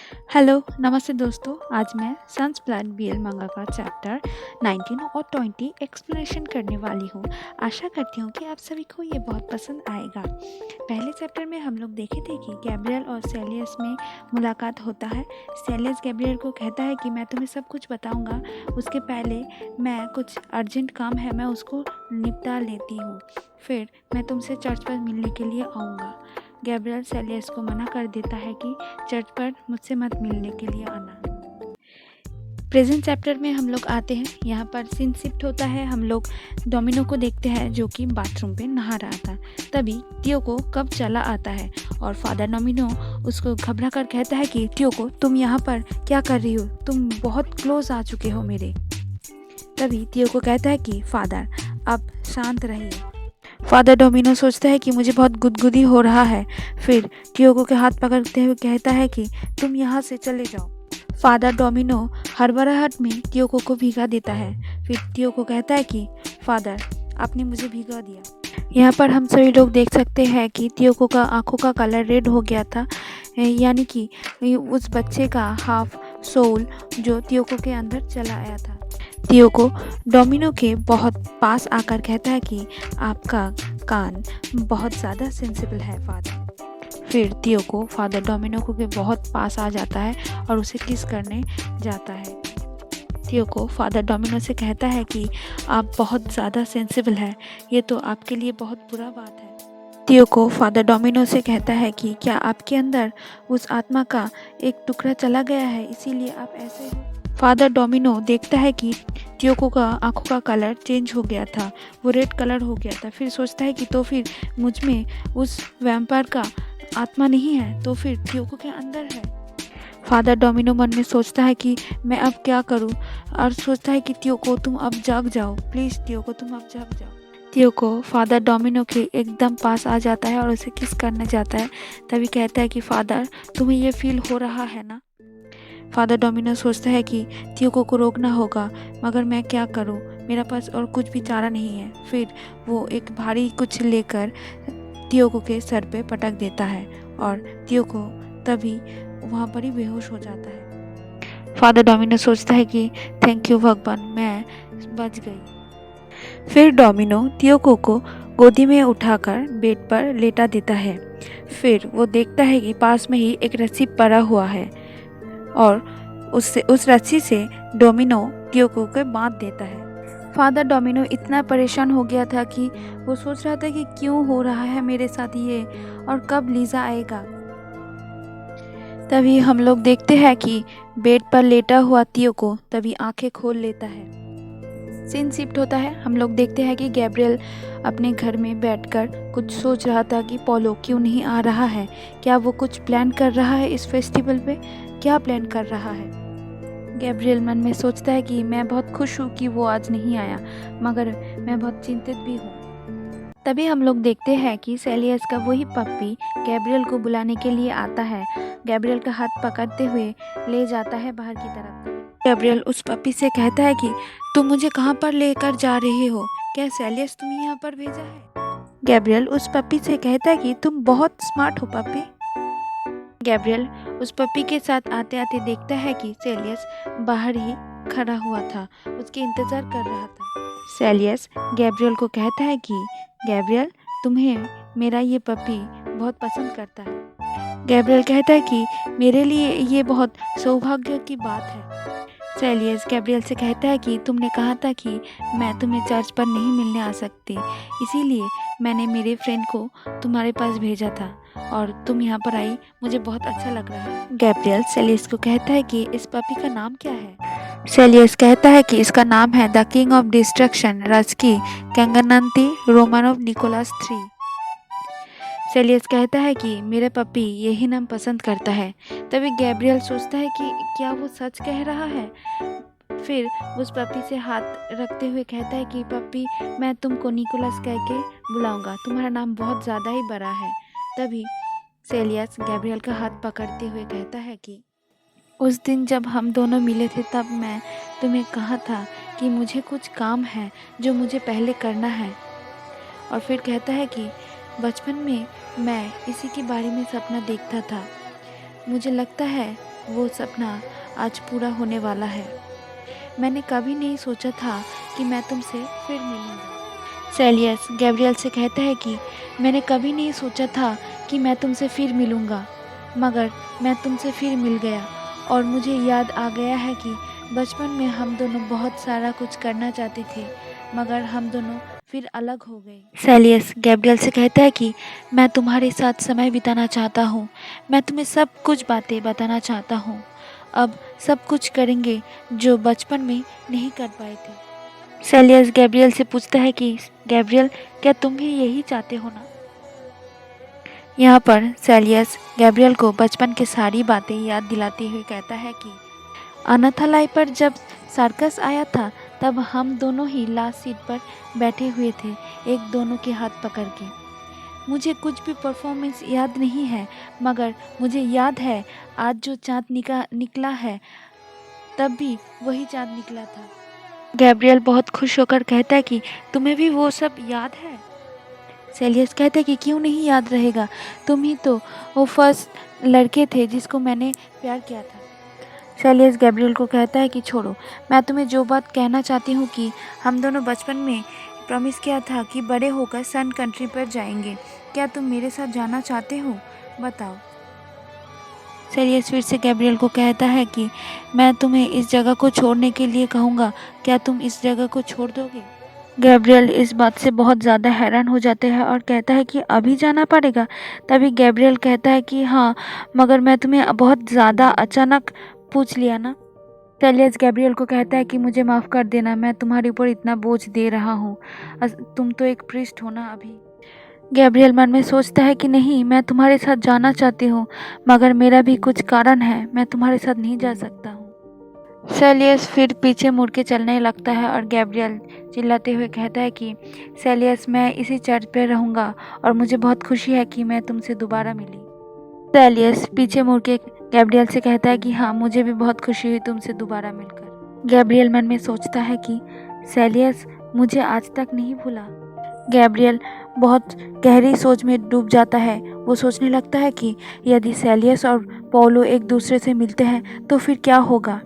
Hello, नमस्ते दोस्तों। आज मैं सन्स प्लान बीएल मंगा का चैप्टर 19 और 20 एक्सप्लेनेशन करने वाली हूँ। आशा करती हूँ कि आप सभी को ये बहुत पसंद आएगा। पहले चैप्टर में हम लोग देखे थे कि गैब्रियल और सेलियस में मुलाकात होता है। सेलियस गैब्रियल को कहता है कि मैं तुम्हें सब कुछ बताऊँगा, उसके पहले मैं कुछ अर्जेंट काम है, मैं उसको निपटा लेती हूँ, फिर मैं तुमसे चर्च पर मिलने के लिए आऊँगा। गैब्रियल सेलियस को मना कर देता है कि चर्च पर मुझसे मत मिलने के लिए आना। प्रेजेंट चैप्टर में हम लोग आते हैं। यहाँ पर सीन शिफ्ट होता है। हम लोग डोमिनो को देखते हैं जो कि बाथरूम पे नहा रहा था। तभी टियो को कब चला आता है और फादर डोमिनो उसको घबरा कर कहता है कि टियो को तुम यहाँ पर क्या कर रही हो, तुम बहुत क्लोज आ चुके हो मेरे। तभी टियो को कहता है कि फादर अब शांत रहिए। फादर डोमिनो सोचता है कि मुझे बहुत गुदगुदी हो रहा है। फिर टियोको के हाथ पकड़ते हुए कहता है कि तुम यहाँ से चले जाओ। फादर डोमिनो हड़बड़ाहट में टियोको को भिगा देता है। फिर टियोको कहता है कि फादर आपने मुझे भिगा दिया। यहाँ पर हम सभी लोग देख सकते हैं कि टियोको का आंखों का कलर रेड हो गया था, यानी कि उस बच्चे का हाफ सोल जो टियोको के अंदर चला आया था। टियोको डोमिनो के बहुत पास आकर कहता है कि आपका कान बहुत ज़्यादा सेंसिबल है फादर। फिर टियोको फादर डोमिनो को के बहुत पास आ जाता है और उसे किस करने जाता है। टियोको फादर डोमिनो से कहता है कि आप बहुत ज़्यादा सेंसिबल है, ये तो आपके लिए बहुत बुरा बात है। टियोको फादर डोमिनो से कहता है कि क्या आपके अंदर उस आत्मा का एक टुकड़ा चला गया है, इसीलिए आप ऐसे हो। फादर डोमिनो देखता है कि टियोको का आंखों का कलर चेंज हो गया था, वो रेड कलर हो गया था। फिर सोचता है कि तो फिर मुझ में उस वैम्पायर का आत्मा नहीं है, तो फिर टियोको के अंदर है। फादर डोमिनो मन में सोचता है कि मैं अब क्या करूं, और सोचता है कि टियोको तुम अब जाग जाओ, प्लीज़ टियोको तुम अब जाग जाओ। टियोको फादर डोमिनो के एकदम पास आ जाता है और उसे किस करने जाता है। तभी कहता है कि फादर तुम्हें ये फील हो रहा है ना। फादर डोमिनो सोचता है कि टियोको को रोकना होगा, मगर मैं क्या करूं, मेरा पास और कुछ भी चारा नहीं है। फिर वो एक भारी कुछ लेकर टियोको के सर पे पटक देता है और टियोको तभी वहाँ पर ही बेहोश हो जाता है। फादर डोमिनो सोचता है कि थैंक यू भगवान, मैं बच गई। फिर डोमिनो टियोको को गोदी में उठाकर बेड पर लेटा देता है। फिर वो देखता है कि पास में ही एक रस्सी पड़ा हुआ है और उस रस्सी से डोमिनो टियोको को बांध देता है। फादर डोमिनो इतना परेशान हो गया था कि वो सोच रहा था कि क्यों हो रहा है मेरे साथ ये, और कब लीजा आएगा। तभी हम लोग देखते हैं कि बेड पर लेटा हुआ टियोको तभी आंखें खोल लेता है। सीन शिफ्ट होता है। हम लोग देखते हैं कि गैब्रियल अपने घर में बैठकर कुछ सोच रहा था कि पोलो क्यों नहीं आ रहा है, क्या वो कुछ प्लान कर रहा है इस फेस्टिवल पे, क्या प्लान कर रहा है। गैब्रियल मन में सोचता है कि मैं बहुत खुश हूँ कि वो आज नहीं आया, मगर मैं बहुत चिंतित भी हूँ। तभी हम लोग देखते हैं कि सेलियस का वही पप्पी गैब्रियल को बुलाने के लिए आता है। गैब्रियल का हाथ पकड़ते हुए ले जाता है बाहर की तरफ। गैब्रियल उस पप्पी से कहता है कि तुम मुझे कहाँ पर लेकर जा रहे हो, क्या सेलियस तुम्हें यहाँ पर भेजा है। गैब्रियल उस पप्पी से कहता है कि तुम बहुत स्मार्ट हो पप्पी। गैब्रियल उस पप्पी के साथ आते आते देखता है कि सेलियस बाहर ही खड़ा हुआ था, उसके इंतजार कर रहा था। सेलियस गैब्रियल को कहता है कि गैब्रियल तुम्हें मेरा ये पप्पी बहुत पसंद करता है। गैब्रियल कहता है कि मेरे लिए ये बहुत सौभाग्य की बात है। सेलियस गैब्रियल से कहता है कि तुमने कहा था कि मैं तुम्हें चर्च पर नहीं मिलने आ सकती, इसीलिए मैंने मेरे फ्रेंड को तुम्हारे पास भेजा था और तुम यहाँ पर आई, मुझे बहुत अच्छा लग रहा है। गैब्रियल सेलियस को कहता है कि इस पपी का नाम क्या है। सेलियस कहता है कि इसका नाम है द किंग ऑफ डिस्ट्रक्शन रस्की कैंगनंती रोमानोव निकोलास III। सेलियस कहता है कि मेरा पपी यही नाम पसंद करता है। तभी गैब्रियल सोचता है कि क्या वो सच कह रहा है। फिर उस पपी से हाथ रखते हुए कहता है कि पपी मैं तुमको निकोलस कह के बुलाऊंगा, तुम्हारा नाम बहुत ज़्यादा ही बड़ा है। तभी सेलियस गैब्रियल का हाथ पकड़ते हुए कहता है कि उस दिन जब हम दोनों मिले थे तब मैं तुम्हें कहा था कि मुझे कुछ काम है जो मुझे पहले करना है। और फिर कहता है कि बचपन में मैं इसी के बारे में सपना देखता था, मुझे लगता है वो सपना आज पूरा होने वाला है। मैंने कभी नहीं सोचा था कि मैं तुमसे फिर मिलूँगा। सेलियस गैब्रियल से कहता है कि मैंने कभी नहीं सोचा था कि मैं तुमसे फिर मिलूँगा, मगर मैं तुमसे फिर मिल गया और मुझे याद आ गया है कि बचपन में हम दोनों बहुत सारा कुछ करना चाहते थे, मगर हम दोनों फिर अलग हो गए। सेलियस गैब्रियल से कहता है कि मैं तुम्हारे साथ समय बिताना चाहता हूँ, मैं तुम्हें सब कुछ बातें बताना चाहता हूँ। अब सब कुछ करेंगे जो बचपन में नहीं कर पाए थे। सेलियस गैब्रियल से पूछता है कि गैब्रियल, क्या तुम भी यही चाहते हो ना? यहाँ पर सेलियस गैब्रियल को बचपन की सारी बातें याद दिलाते हुए कहता है कि अनाथालय पर जब सर्कस आया था तब हम दोनों ही लास्ट सीट पर बैठे हुए थे, एक दोनों के हाथ पकड़ के। मुझे कुछ भी परफॉर्मेंस याद नहीं है, मगर मुझे याद है आज जो चाँद निकला है तब भी वही चाँद निकला था। गैब्रियल बहुत खुश होकर कहता है कि तुम्हें भी वो सब याद है? सेलियस कहता है कि क्यों नहीं याद रहेगा, तुम ही तो वो फर्स्ट लड़के थे जिसको मैंने प्यार किया था। सेलियस गैब्रियल को कहता है कि छोड़ो, मैं तुम्हें जो बात कहना चाहती हूँ कि हम दोनों बचपन में प्रॉमिस किया था कि बड़े होकर सन कंट्री पर जाएंगे। क्या तुम मेरे साथ जाना चाहते हो? बताओ। सेलियस फिर से गैब्रियल को कहता है कि मैं तुम्हें इस जगह को छोड़ने के लिए कहूँगा, क्या तुम इस जगह को छोड़ दोगे? गैब्रियल इस बात से बहुत ज़्यादा हैरान हो जाते हैं और कहता है कि अभी जाना पड़ेगा। तभी गैब्रियल कहता है कि हाँ, मगर मैं तुम्हें बहुत ज़्यादा अचानक पूछ लिया ना। सेलियस गैब्रियल को कहता है कि मुझे माफ़ कर देना, मैं तुम्हारे ऊपर इतना बोझ दे रहा हूँ, तुम तो एक प्रीस्ट हो ना अभी। गैब्रियल मन में सोचता है कि नहीं, मैं तुम्हारे साथ जाना चाहती हूँ, मगर मेरा भी कुछ कारण है, मैं तुम्हारे साथ नहीं जा सकता हूँ। सेलियस फिर पीछे मुड़ के चलने लगता है और गैब्रियल चिल्लाते हुए कहता है कि सेलियस, मैं इसी चर्च पे रहूँगा और मुझे बहुत खुशी है कि मैं तुमसे दोबारा मिली। सेलियस पीछे मुड़ के गैब्रियल से कहता है कि हाँ, मुझे भी बहुत खुशी हुई तुमसे दोबारा मिलकर। गैब्रियल मन में सोचता है कि सेलियस मुझे आज तक नहीं भूला। गैब्रियल बहुत गहरी सोच में डूब जाता है। वो सोचने लगता है कि यदि सेलियस और पौलो एक दूसरे से मिलते हैं तो फिर क्या होगा।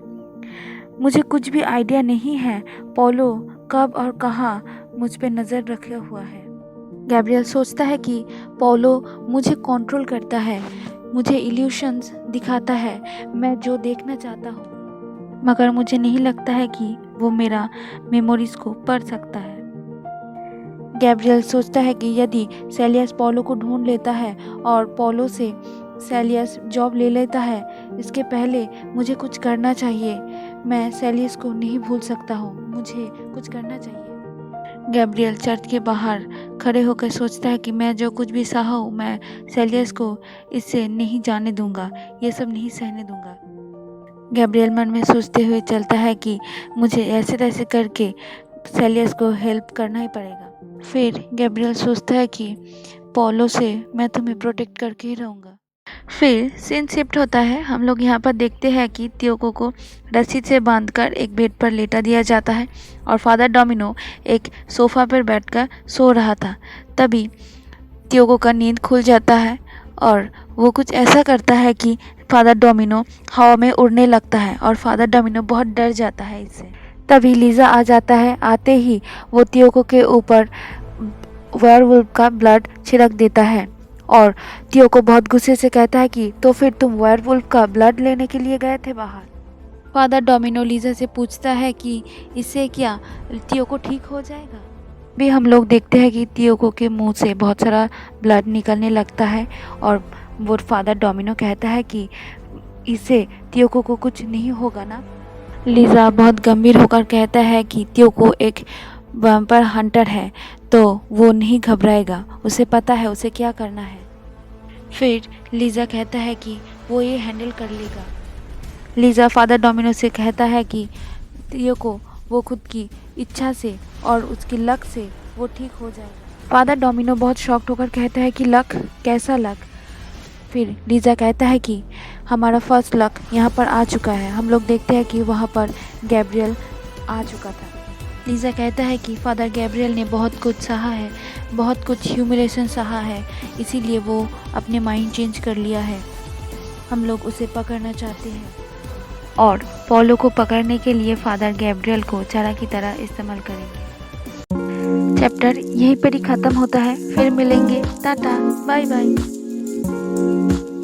मुझे कुछ भी आइडिया नहीं है पौलो कब और कहाँ मुझ पे नज़र रखे हुआ है। गैब्रियल सोचता है कि पौलो मुझे कंट्रोल करता है, मुझे इल्यूशंस दिखाता है, मैं जो देखना चाहता हूँ, मगर मुझे नहीं लगता है कि वो मेरा मेमोरीज को पढ़ सकता है। गैब्रियल सोचता है कि यदि सेलियस पौलो को ढूंढ लेता है और पौलो से सेलियस जॉब ले लेता है, इसके पहले मुझे कुछ करना चाहिए। मैं सेलियस को नहीं भूल सकता हूँ, मुझे कुछ करना चाहिए। गैब्रियल चर्च के बाहर खड़े होकर सोचता है कि मैं जो कुछ भी सहा हूँ, मैं सेलियस को इससे नहीं जाने दूंगा, ये सब नहीं सहने दूंगा। गैब्रियल मन में सोचते हुए चलता है कि मुझे ऐसे तैसे करके सेलियस को हेल्प करना ही पड़ेगा। फिर गैब्रियल सोचता है कि पौलो से मैं तुम्हें प्रोटेक्ट करके ही रहूँगा। फिर सीन शिफ्ट होता है। हम लोग यहाँ पर देखते हैं कि तियोको को रस्सी से बांधकर एक बेड पर लेटा दिया जाता है और फादर डोमिनो एक सोफ़ा पर बैठकर सो रहा था। तभी तियोको का नींद खुल जाता है और वो कुछ ऐसा करता है कि फादर डोमिनो हवा में उड़ने लगता है और फादर डोमिनो बहुत डर जाता है इससे। तभी लीज़ा आ जाता है। आते ही वो तियोको के ऊपर वेयरवुल्फ का ब्लड छिड़क देता है और तियोको बहुत गुस्से से कहता है कि तो फिर तुम वेयरवुल्फ का ब्लड लेने के लिए गए थे बाहर। फादर डोमिनो लीज़ा से पूछता है कि इससे क्या तियोको ठीक हो जाएगा। भी हम लोग देखते हैं कि तियोको के मुंह से बहुत सारा ब्लड निकलने लगता है और वो फादर डोमिनो कहता है कि इससे तियोको को कुछ नहीं होगा ना। लीज़ा बहुत गंभीर होकर कहता है कि तियोको एक वैम्पायर हंटर है, तो वो नहीं घबराएगा, उसे पता है उसे क्या करना है। फिर लीज़ा कहता है कि वो ये हैंडल कर लेगा। लीज़ा फादर डोमिनो से कहता है कि तियोको वो खुद की इच्छा से और उसकी लक से वो ठीक हो जाएगा। फादर डोमिनो बहुत शॉक्ड होकर कहता है कि लक? कैसा लक? फिर लीज़ा कहता है कि हमारा फर्स्ट लक यहाँ पर आ चुका है। हम लोग देखते हैं कि वहाँ पर गैब्रियल आ चुका था। लीज़ा कहता है कि फादर गैब्रियल ने बहुत कुछ सहा है, बहुत कुछ ह्यूमिलेशन सहा है, इसीलिए वो अपने माइंड चेंज कर लिया है। हम लोग उसे पकड़ना चाहते हैं और पॉलो को पकड़ने के लिए फादर गैब्रियल को चारा की तरह इस्तेमाल करेंगे। चैप्टर यहीं पर ही ख़त्म होता है। फिर मिलेंगे। Tata, bye bye.